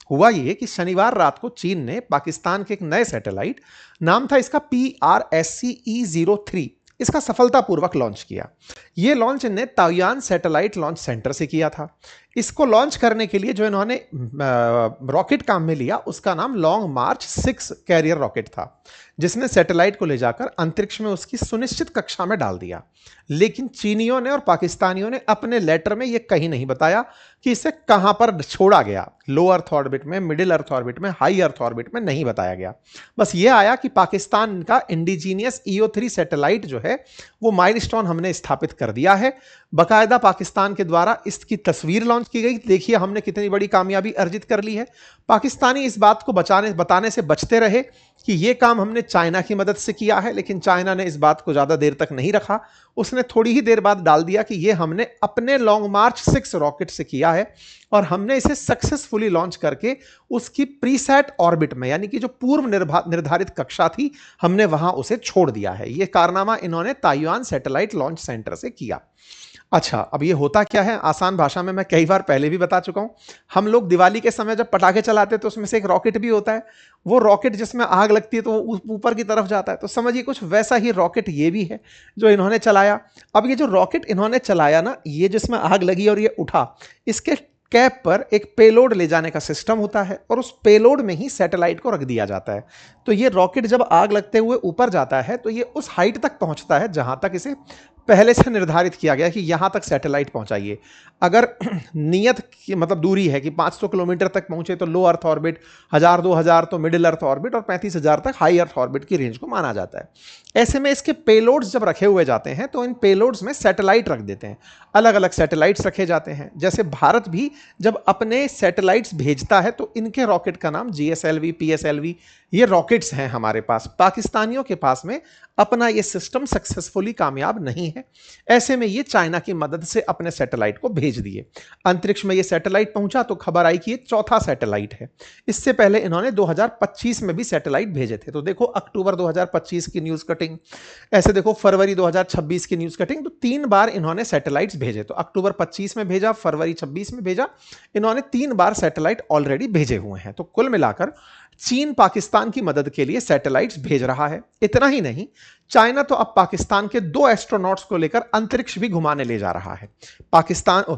हुआ ये कि शनिवार रात को चीन ने पाकिस्तान के एक नए सैटेलाइट, नाम था इसका PRSCE-03, इसका सफलतापूर्वक लॉन्च किया। यह लॉन्च इन्हें ताइवान सैटेलाइट लॉन्च सेंटर से किया था। इसको लॉन्च करने के लिए जो इन्होंने रॉकेट काम में लिया उसका नाम लॉन्ग मार्च 6 कैरियर रॉकेट था, जिसने सैटेलाइट को ले जाकर अंतरिक्ष में उसकी सुनिश्चित कक्षा में डाल दिया। लेकिन चीनियों ने और पाकिस्तानियों ने अपने लेटर में यह कहीं नहीं बताया कि इसे कहां पर छोड़ा गया। लो अर्थ ऑर्बिट में, मिडिल अर्थ ऑर्बिट में, हाई अर्थ ऑर्बिट में नहीं बताया गया। बस यह आया कि पाकिस्तान का इंडिजीनियस EO3 सैटेलाइट जो है वो माइलस्टोन हमने स्थापित कर दिया है। बकायदा पाकिस्तान के द्वारा इसकी तस्वीर लॉन्च की गई। देखिए हमने कितनी बड़ी कामयाबी अर्जित कर ली है। पाकिस्तानी इस बात को बताने से बचते रहे कि यह काम हमने चाइना की मदद से किया है, लेकिन चाइना ने इस बात को ज्यादा देर तक नहीं रखा। उसने थोड़ी ही देर बाद डाल दिया कि यह हमने अपने लॉन्ग मार्च 6 रॉकेट से किया है और हमने इसे सक्सेसफुली लॉन्च करके उसकी प्रीसेट ऑर्बिट में, यानी कि जो पूर्व निर्धारित कक्षा थी, हमने वहां उसे छोड़ दिया है। यह कारनामा इन्होंने ताइवान सैटेलाइट लॉन्च सेंटर से किया। अच्छा, अब ये होता क्या है, आसान भाषा में मैं कई बार पहले भी बता चुका हूं। हम लोग दिवाली के समय जब पटाखे चलाते हैं तो उसमें से एक रॉकेट भी होता है। वो रॉकेट जिसमें आग लगती है तो वो ऊपर की तरफ जाता है। तो समझिए कुछ वैसा ही रॉकेट ये भी है जो इन्होंने चलाया। अब ये जो रॉकेट इन्होंने चलाया ना, ये जिसमें आग लगी और ये उठा, इसके कैप पर एक पेलोड ले जाने का सिस्टम होता है और उस पेलोड में ही सैटेलाइट को रख दिया जाता है। तो ये रॉकेट जब आग लगते हुए ऊपर जाता है तो ये उस हाइट तक पहुंचता है जहां तक इसे पहले से निर्धारित किया गया कि यहां तक सैटेलाइट पहुंचाइए। अगर नियत की मतलब दूरी है कि 500 किलोमीटर तक पहुंचे तो लो अर्थ ऑर्बिट, 1000-2000 तो मिडिल अर्थ ऑर्बिट और 35,000 तक हाई अर्थ ऑर्बिट की रेंज को माना जाता है। ऐसे में इसके पेलोड्स जब रखे हुए जाते हैं तो इन पेलोड्स में सैटेलाइट रख देते हैं। अलग अलग सैटेलाइट्स रखे जाते हैं। जैसे भारत भी जब अपने सैटेलाइट्स भेजता है तो इनके रॉकेट का नाम GSLV, PSLV, ये रॉकेट्स हैं हमारे पास। पाकिस्तानियों के पास में अपना ये सिस्टम सक्सेसफुली कामयाब नहीं है। ऐसे में ये चाइना की मदद से अपने सैटेलाइट को भेज दिए। अंतरिक्ष में ये सैटेलाइट पहुंचा तो खबर आई कि ये चौथा सैटेलाइट है। इससे पहले इन्होंने 2025 में भी सैटेलाइट भेजे थे। तो देखो अक्टूबर 2025 की न्यूज कटिंग, ऐसे देखो फरवरी 2026 की न्यूज कटिंग। तो 3 बार इन्होंने सैटेलाइट्स भेजे। तो अक्टूबर 25 में भेजा, फरवरी 26 में भेजा। इन्होंने 3 बार सैटेलाइट ऑलरेडी भेजे हुए हैं। तो कुल मिलाकर चीन पाकिस्तान की मदद के लिए सैटेलाइट्स भेज रहा है। इतना ही नहीं, चाइना तो अब पाकिस्तान के 2 एस्ट्रोनॉट्स को लेकर अंतरिक्ष भी घुमाने ले जा रहा है।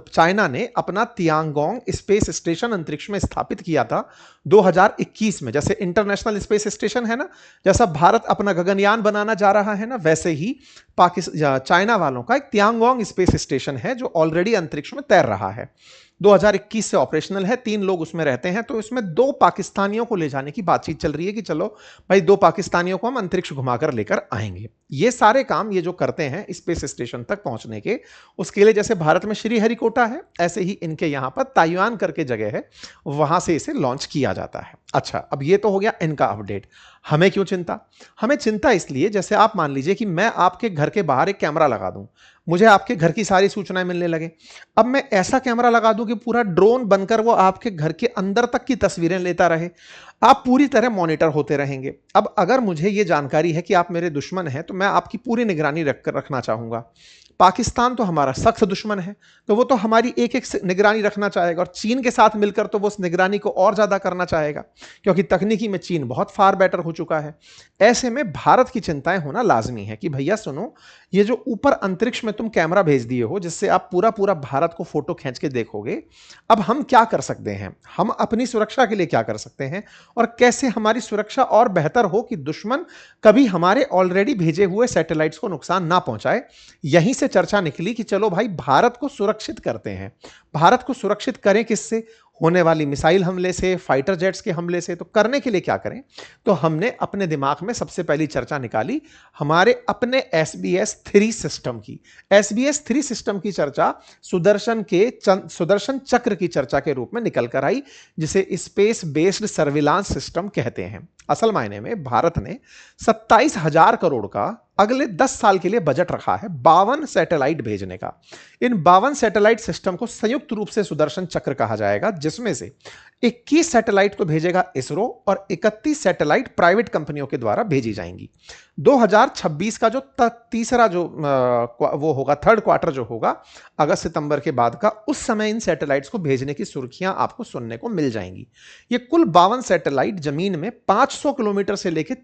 चाइना ने अपना तियांगोंग स्पेस स्टेशन अंतरिक्ष में स्थापित किया था 2021 में। जैसे इंटरनेशनल स्पेस स्टेशन है ना, जैसा भारत अपना गगनयान बनाना जा रहा है ना, वैसे ही चाइना वालों का एक तियांगोंग स्पेस स्टेशन है जो ऑलरेडी अंतरिक्ष में तैर रहा है। 2021 से ऑपरेशनल है। 3 लोग उसमें रहते हैं। तो इसमें 2 पाकिस्तानियों को ले जाने की बातचीत चल रही है कि चलो भाई 2 पाकिस्तानियों को हम अंतरिक्ष घुमाकर लेकर आएंगे। ये सारे काम ये जो करते हैं स्पेस स्टेशन तक पहुंचने के, उसके लिए जैसे भारत में श्रीहरिकोटा है, ऐसे ही इनके यहां पर ताइवान करके जगह है, वहां से इसे लॉन्च किया जाता है। अच्छा, अब ये तो हो गया इनका अपडेट। हमें क्यों चिंता? हमें चिंता इसलिए, जैसे आप मान लीजिए कि मैं आपके घर के बाहर एक कैमरा लगा दूं, मुझे आपके घर की सारी सूचनाएं मिलने लगे। अब मैं ऐसा कैमरा लगा दूं कि पूरा ड्रोन बनकर वो आपके घर के अंदर तक की तस्वीरें लेता रहे। आप पूरी तरह मॉनिटर होते रहेंगे। अब अगर मुझे ये जानकारी है कि आप मेरे दुश्मन हैं तो मैं आपकी पूरी निगरानी रखना चाहूंगा। पाकिस्तान तो हमारा सख्त दुश्मन है, तो वो तो हमारी एक एक निगरानी रखना चाहेगा और चीन के साथ मिलकर तो वो उस निगरानी को और ज्यादा करना चाहेगा, क्योंकि तकनीकी में चीन बहुत फार बेटर हो चुका है। ऐसे में भारत की चिंताएं होना लाजमी है कि भैया सुनो, ये जो ऊपर अंतरिक्ष में तुम कैमरा भेज दिए हो जिससे आप पूरा पूरा भारत को फोटो खींच के देखोगे, अब हम क्या कर सकते हैं, हम अपनी सुरक्षा के लिए क्या कर सकते हैं और कैसे हमारी सुरक्षा और बेहतर हो कि दुश्मन कभी हमारे ऑलरेडी भेजे हुए सैटेलाइट्स को नुकसान ना पहुंचाए। यहीं से चर्चा निकली कि चलो भाई भारत को सुरक्षित करते हैं। भारत को सुरक्षित करें किससे? होने वाली मिसाइल हमले से, फाइटर जेट्स के हमले से। तो करने के लिए क्या करें? तो हमने अपने दिमाग में सबसे पहली चर्चा निकाली हमारे अपने SBS-3 सिस्टम की। SBS-3 सिस्टम की चर्चा सुदर्शन चक्र की चर्चा के रूप में निकल कर आई, जिसे स्पेस बेस्ड सर्विलांस सिस्टम कहते हैं। असल मायने में भारत ने 27,000 करोड़ का अगले 10 साल के लिए बजट रखा है 52 सैटेलाइट भेजने का। इन 52 सैटेलाइट सिस्टम को संयुक्त रूप से सुदर्शन चक्र कहा जाएगा, जिसमें से 21 सैटेलाइट को भेजेगा इसरो और 31 सैटेलाइट प्राइवेट कंपनियों के द्वारा भेजी जाएंगी। 2026 का जो तीसरा जो वो होगा, थर्ड क्वार्टर जो होगा अगस्त सितंबर के बाद का, उस समय इन सैटेलाइट्स को भेजने की सुर्खियां आपको सुनने को मिल जाएंगी। ये कुल 52 सैटेलाइट जमीन में 500 किलोमीटर से लेकर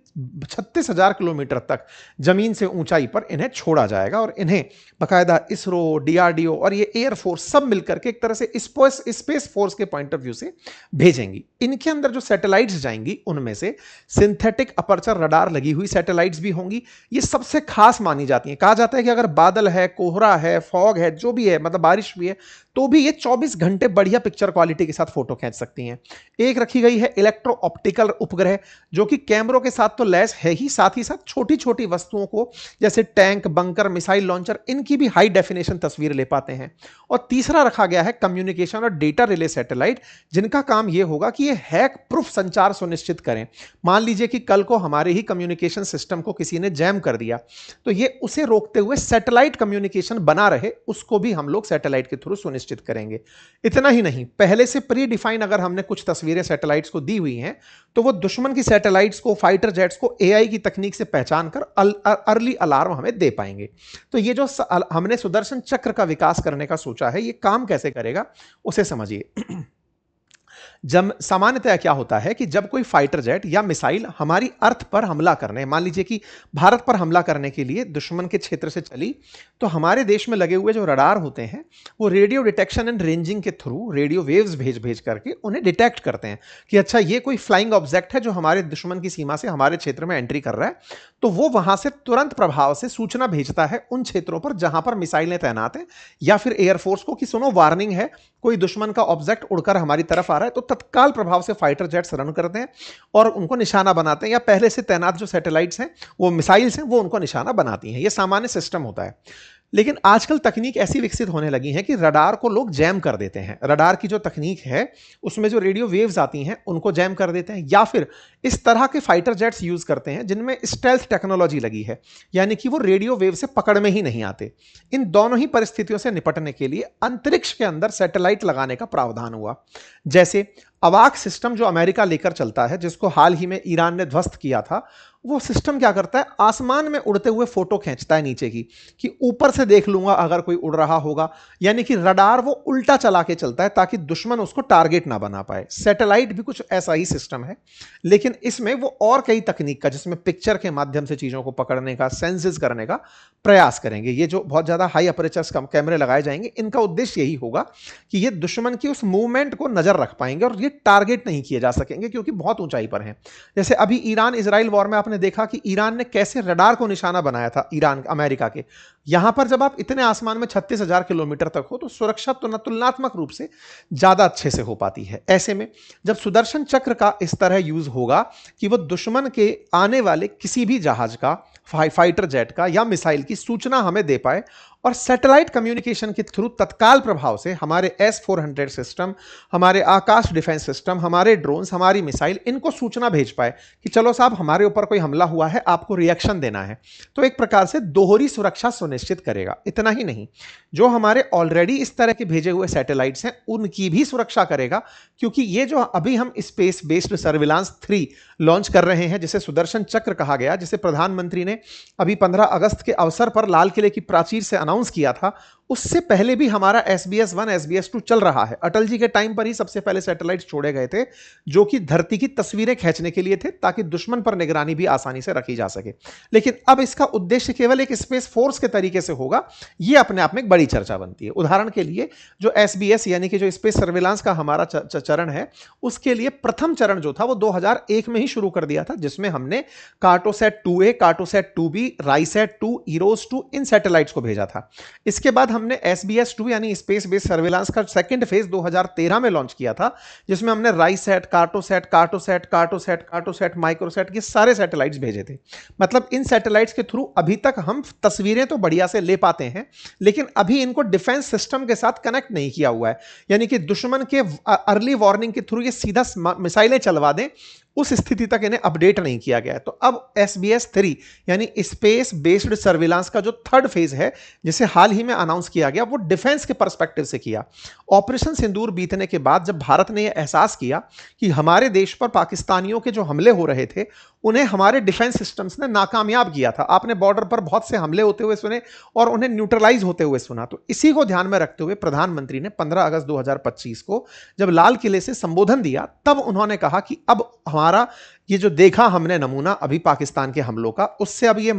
36,000 किलोमीटर तक जमीन से ऊंचाई पर इन्हें छोड़ा जाएगा और इन्हें बाकायदा इसरो, डीआरडीओ और ये एयरफोर्स सब मिलकर के एक तरह से स्पेस फोर्स के पॉइंट ऑफ व्यू से भेजेंगी। इनके अंदर जो सैटेलाइट्स जाएंगी उनमें से सिंथेटिक अपर्चर रडार लगी हुई सैटेलाइट्स भी होंगी। ये सबसे खास मानी जाती हैं। कहा जाता है कि अगर बादल है, कोहरा है, फॉग है, जो भी है, मतलब बारिश भी है, तो भी ये 24 घंटे बढ़िया पिक्चर क्वालिटी के साथ फोटो खींच सकती हैं। एक रखी गई है इलेक्ट्रो ऑप्टिकल उपग्रह, जो कि कैमरों के साथ तो लैस है ही साथ छोटी छोटी वस्तुओं को जैसे टैंक, बंकर, मिसाइल लॉन्चर, इनकी भी हाई डेफिनेशन तस्वीर ले पाते हैं। और तीसरा रखा गया है कम्युनिकेशन और डेटा रिले सैटेलाइट, जिनका काम यह होगा कि ये हैक प्रूफ संचार सुनिश्चित करें। मान लीजिए कि कल को हमारे ही कम्युनिकेशन सिस्टम को किसी ने जैम कर दिया, तो ये उसे रोकते हुए सैटेलाइट कम्युनिकेशन बना रहे, उसको भी हम लोग सैटेलाइट के थ्रू सुनिश्चित करेंगे। इतना ही नहीं, पहले से प्री डिफाइन अगर हमने कुछ तस्वीरें सैटेलाइट्स को दी हुई हैं, तो वो दुश्मन की सैटेलाइट्स को, फाइटर जेट्स को एआई की तकनीक से पहचान कर अर्ली अलार्म हमें दे पाएंगे। तो ये जो हमने सुदर्शन चक्र का विकास करने का सोचा है, ये काम कैसे करेगा उसे समझिए। जब सामान्यतः क्या होता है कि जब कोई फाइटर जेट या मिसाइल हमारी अर्थ पर हमला करने, मान लीजिए कि भारत पर हमला करने के लिए दुश्मन के क्षेत्र से चली, तो हमारे देश में लगे हुए जो रडार होते हैं वो रेडियो डिटेक्शन एंड रेंजिंग के थ्रू रेडियो वेव्स भेज करके उन्हें डिटेक्ट करते हैं कि अच्छा ये कोई फ्लाइंग ऑब्जेक्ट है जो हमारे दुश्मन की सीमा से हमारे क्षेत्र में एंट्री कर रहा है। तो वो वहां से तुरंत प्रभाव से सूचना भेजता है उन क्षेत्रों पर जहां पर मिसाइलें तैनात हैं, या फिर एयरफोर्स को कि सुनो वार्निंग है, कोई दुश्मन का ऑब्जेक्ट उड़कर हमारी तरफ आ रहा है। तो तत्काल प्रभाव से फाइटर जेट्स रन करते हैं और उनको निशाना बनाते हैं, या पहले से तैनात जो सैटेलाइट्स हैं, वो मिसाइल्स हैं, वो उनको निशाना बनाती हैं। ये सामान्य सिस्टम होता है। लेकिन आजकल तकनीक ऐसी विकसित होने लगी है कि रडार को लोग जैम कर देते हैं। रडार की जो तकनीक है उसमें जो रेडियो वेव्स आती हैं उनको जैम कर देते हैं, या फिर इस तरह के फाइटर जेट्स यूज करते हैं जिनमें स्टेल्थ टेक्नोलॉजी लगी है, यानी कि वो रेडियो वेव से पकड़ में ही नहीं आते। इन दोनों ही परिस्थितियों से निपटने के लिए अंतरिक्ष के अंदर सैटेलाइट लगाने का प्रावधान हुआ। जैसे अवाक सिस्टम जो अमेरिका लेकर चलता है, जिसको हाल ही में ईरान ने ध्वस्त किया था, वो सिस्टम क्या करता है, आसमान में उड़ते हुए फोटो खींचता है नीचे की, कि ऊपर से देख लूंगा अगर कोई उड़ रहा होगा। यानी कि रडार वो उल्टा चला के चलता है ताकि दुश्मन उसको टारगेट ना बना पाए। सैटेलाइट भी कुछ ऐसा ही सिस्टम है, लेकिन इसमें वो और कई तकनीक का, जिसमें पिक्चर के माध्यम से चीजों को पकड़ने का, सेंसेस करने का प्रयास करेंगे। ये जो बहुत ज्यादा हाई अपर्चर कैमरे लगाए जाएंगे, इनका उद्देश्य यही होगा कि ये दुश्मन की उस मूवमेंट को नजर रख पाएंगे और ये टारगेट नहीं किए जा सकेंगे, क्योंकि बहुत ऊंचाई पर हैं। जैसे अभी ईरान इजराइल वॉर में आपने देखा कि ईरान ने कैसे रडार को निशाना बनाया था, ईरान अमेरिका के। यहां पर जब आप इतने आसमान में 36,000 किलोमीटर तक हो, तो सुरक्षा तुलनात्मक रूप से ज्यादा अच्छे से हो पाती है। ऐसे में जब सुदर्शन चक्र का इस तरह यूज होगा कि वो दुश्मन के आने वाले किसी भी जहाज का, फाइटर जेट का या मिसाइल की सूचना हमें दे पाए, और सैटेलाइट कम्युनिकेशन के थ्रू तत्काल प्रभाव से हमारे S-400 सिस्टम, हमारे आकाश डिफेंस सिस्टम, हमारे ड्रोन्स, हमारी मिसाइल, इनको सूचना भेज पाए कि चलो साहब हमारे ऊपर कोई हमला हुआ है, आपको रिएक्शन देना है। तो एक प्रकार से दोहरी सुरक्षा सुनिश्चित करेगा। इतना ही नहीं, जो हमारे ऑलरेडी इस तरह के भेजे हुए सैटेलाइट्स हैं उनकी भी सुरक्षा करेगा, क्योंकि ये जो अभी हम स्पेस बेस्ड सर्विलांस 3 लॉन्च कर रहे हैं, जिसे सुदर्शन चक्र कहा गया, जिसे प्रधानमंत्री ने अभी 15 अगस्त के अवसर पर लाल किले की प्राचीर से अनाउंस किया था, उससे पहले भी हमारा SBS-1, SBS-2 चल रहा है। अटल जी के टाइम पर ही सबसे पहले सैटेलाइट्स छोड़े गए थे, जो कि धरती की तस्वीरें खींचने के लिए थे, ताकि दुश्मन पर निगरानी भी आसानी से रखी जा सके। लेकिन अब इसका उद्देश्य केवल एक स्पेस फोर्स के तरीके से होगा, यह अपने आप में एक बड़ी चर्चा बनती है। उदाहरण के लिए जो SBS यानी कि जो स्पेस सर्विलांस का हमारा चरण है, उसके लिए प्रथम चरण जो था वो 2001 में ही शुरू कर दिया था, जिसमें हमने Cartosat 2A, Cartosat 2B, RISAT 2, Eros 2 इन सैटेलाइट्स को भेजा था। इसके बाद हमने SBS-2 यानी स्पेस बेस्ड सर्विलांस का सेकंड फेज 2013 में लॉन्च किया था, जिसमें हमने राइसैट, कार्टोसैट, कार्टोसैट, कार्टोसैट, कार्टोसैट, माइक्रोसैट, ये सारे सैटेलाइट्स भेजे थे। मतलब इन सैटेलाइट्स के थ्रू अभी तक हम तस्वीरें तो बढ़िया से ले पाते हैं, लेकिन अभी इनको डिफेंस सिस्टम के साथ कनेक्ट नहीं किया हुआ है, यानी कि दुश्मन के अर्ली वार्निंग के थ्रू ये सीधा मिसाइलें चलवा दें, उस स्थिति तक इन्हें अपडेट नहीं किया गया है। तो अब SBS-3 यानी स्पेस बेस्ड सर्विलांस का जो थर्ड फेज है, जिसे हाल ही में अनाउंस किया गया, वो डिफेंस के पर्सपेक्टिव से किया। ऑपरेशन सिंदूर बीतने के बाद जब भारत ने यह एहसास किया कि हमारे देश पर पाकिस्तानियों के जो हमले हो रहे थे उन्हें हमारे डिफेंस सिस्टम्स ने नाकामयाब किया था। आपने बॉर्डर पर बहुत से हमले होते हुए सुने और उन्हें न्यूट्रलाइज होते हुए सुना। तो इसी को ध्यान में रखते हुए प्रधानमंत्री ने 15 अगस्त 2025 को जब लाल किले से संबोधन दिया, तब उन्होंने कहा कि अब हमारा ये जो देखा हमने नमूना अभी पाकिस्तान के हमलों का, उससे अब ये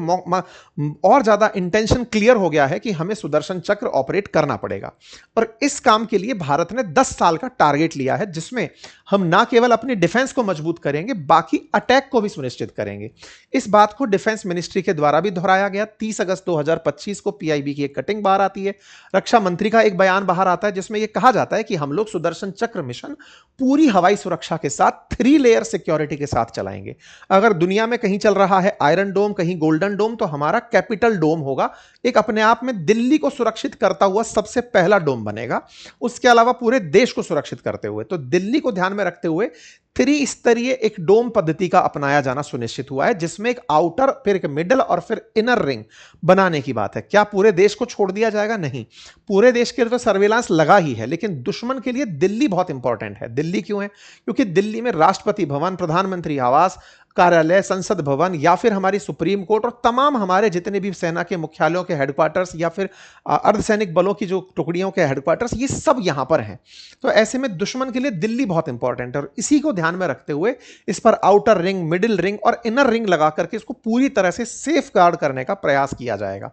और ज्यादा इंटेंशन क्लियर हो गया है कि हमें सुदर्शन चक्र ऑपरेट करना पड़ेगा। और इस काम के लिए भारत ने 10 साल का टारगेट लिया है, जिसमें हम ना केवल अपनी डिफेंस को मजबूत करेंगे, बाकी अटैक को भी सुनिश्चित करेंगे। इस बात को डिफेंस मिनिस्ट्री के द्वारा भी दोहराया गया। 30 अगस्त 2025 को पीआईबी की एक कटिंग बाहर आती है, रक्षा मंत्री का एक बयान बाहर आता है, जिसमें यह कहा जाता है कि हम लोग सुदर्शन चक्र मिशन पूरी हवाई सुरक्षा के साथ 3 लेयर सिक्योरिटी के साथ चलाएंगे। अगर दुनिया में कहीं चल रहा है आयरन डोम, कहीं गोल्डन डोम, तो हमारा कैपिटल डोम होगा। एक अपने आप में दिल्ली को सुरक्षित करता हुआ सबसे पहला डोम बनेगा, उसके अलावा पूरे देश को सुरक्षित करते हुए। तो दिल्ली को ध्यान में रखते हुए 3 स्तरीय एक डोम पद्धति का अपनाया जाना सुनिश्चित हुआ है, जिसमें एक आउटर, फिर एक मिडल और फिर इनर रिंग बनाने की बात है। क्या पूरे देश को छोड़ दिया जाएगा? नहीं, पूरे देश के लिए तो सर्विलांस लगा ही है, लेकिन दुश्मन के लिए दिल्ली बहुत इंपॉर्टेंट है। दिल्ली क्यों है? क्योंकि दिल्ली में राष्ट्रपति भवन, प्रधानमंत्री आवास, कार्यालय, संसद भवन या फिर हमारी सुप्रीम कोर्ट और तमाम हमारे जितने भी सेना के मुख्यालयों के हेडक्वार्टर्स या फिर अर्धसैनिक बलों की जो टुकड़ियों के हेडक्वार्टर्स, ये सब यहां पर हैं। तो ऐसे में दुश्मन के लिए दिल्ली बहुत इंपॉर्टेंट है, और इसी को ध्यान में रखते हुए इस पर आउटर रिंग, मिडिल रिंग और इनर रिंग लगा करके इसको पूरी तरह से सेफ गार्ड करने का प्रयास किया जाएगा।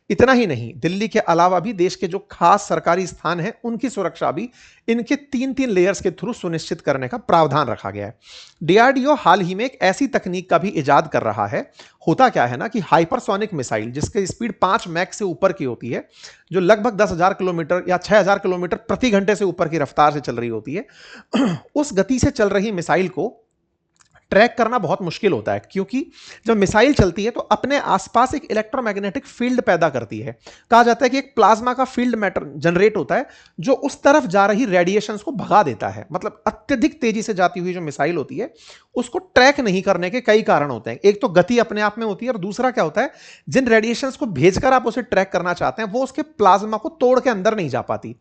इतना ही नहीं, दिल्ली के अलावा भी देश के जो खास सरकारी स्थान हैं, उनकी सुरक्षा भी इनके 3-3 लेयर्स के थ्रू सुनिश्चित करने का प्रावधान रखा गया है। डीआरडीओ हाल ही में एक ऐसी तकनीक का भी इजाद कर रहा है। होता क्या है ना कि हाइपरसोनिक मिसाइल, जिसकी स्पीड 5 मैक से ऊपर की होती है, जो लगभग 10,000 किलोमीटर या 6,000 किलोमीटर प्रति घंटे से ऊपर की रफ्तार से चल रही होती है, उस गति से चल रही मिसाइल को ट्रैक करना बहुत मुश्किल होता है, क्योंकि जब मिसाइल चलती है तो अपने आसपास एक इलेक्ट्रोमैग्नेटिक फील्ड पैदा करती है। कहा जाता है कि एक प्लाज्मा का फील्ड मैटर जनरेट होता है, जो उस तरफ जा रही रेडिएशंस को भगा देता है। मतलब अत्यधिक तेजी से जाती हुई जो मिसाइल होती है, उसको ट्रैक नहीं करने के कई कारण होते हैं। एक तो गति अपने आप में होती है, और दूसरा क्या होता है, जिन रेडिएशंस को भेजकर आप उसे ट्रैक करना चाहते हैं, वो उसके प्लाज्मा को तोड़ के अंदर नहीं जा पाती।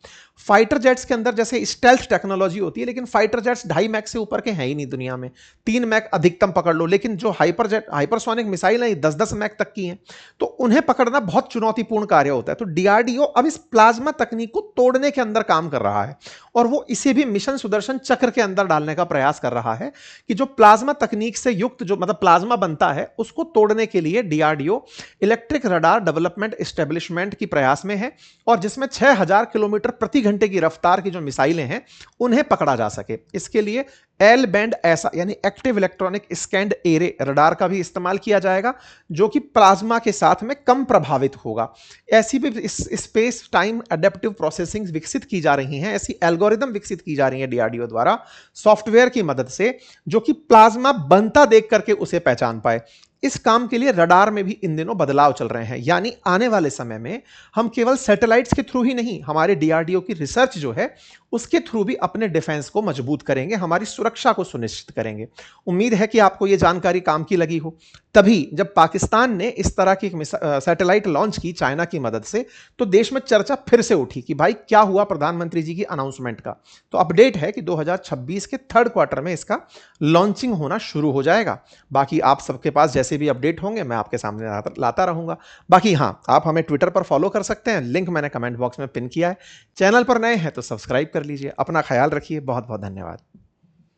फाइटर जेट्स के अंदर जैसे स्टेल्थ टेक्नोलॉजी होती है, लेकिन फाइटर जेट्स 2.5 मैक से ऊपर के हैं ही नहीं दुनिया में, 3 मैक अधिकतम पकड़ लो। लेकिन जो हाइपरसोनिक मिसाइल है 10-10 मैक तक की हैं, तो उन्हें पकड़ना बहुत चुनौतीपूर्ण कार्य होता है। तो डीआरडीओ अब इस प्लाज्मा तकनीक को तोड़ने के अंदर काम कर रहा है, और वो इसे भी मिशन सुदर्शन चक्र के अंदर डालने का प्रयास कर रहा है कि जो प्लाज्मा तकनीक से युक्त जो मतलब प्लाज्मा बनता है, उसको तोड़ने के लिए DRDO electric radar development establishment की प्रयास में है, और जिसमें 6,000 किलोमीटर प्रति घंटे की रफ्तार की जो मिसाइलें हैं, उन्हें पकड़ा जा सके। इसके लिए एल बैंड ऐसा यानी active electronic scanned array radar का भी इस्तेमाल किया जाएगा, जो कि प्लाज्मा के साथ में कम प्रभावित होगा। ऐसी भी स्पेस टाइम एडेप्टिव प्रोसेसिंग विकसित की जा रही हैं, ऐसी एल्गोरिदम विकसित की जा रही है डीआरडीओ द्वारा सॉफ्टवेयर की मदद से, जो कि प्लाज्मा बनता देख करके उसे पहचान पाए। इस काम के लिए रडार में भी इन दिनों बदलाव चल रहे हैं, यानी आने वाले समय में हम केवल सैटेलाइट्स के थ्रू ही नहीं, हमारे डीआरडीओ की रिसर्च जो है उसके थ्रू भी अपने डिफेंस को मजबूत करेंगे, हमारी सुरक्षा को सुनिश्चित करेंगे। उम्मीद है कि आपको यह जानकारी काम की लगी हो। तभी जब पाकिस्तान ने इस तरह की सैटेलाइट लॉन्च की चाइना की मदद से, तो देश में चर्चा फिर से उठी कि भाई क्या हुआ प्रधानमंत्री जी की अनाउंसमेंट का। तो अपडेट है कि 2026 के 3rd क्वार्टर में इसका लॉन्चिंग होना शुरू हो जाएगा। बाकी आप सबके पास जैसे भी अपडेट होंगे मैं आपके सामने लाता रहूंगा। बाकी हाँ, आप हमें ट्विटर पर फॉलो कर सकते हैं, लिंक मैंने कमेंट बॉक्स में पिन किया है। चैनल पर नए हैं तो सब्सक्राइब कर लीजिए। अपना ख्याल रखिए, बहुत बहुत धन्यवाद।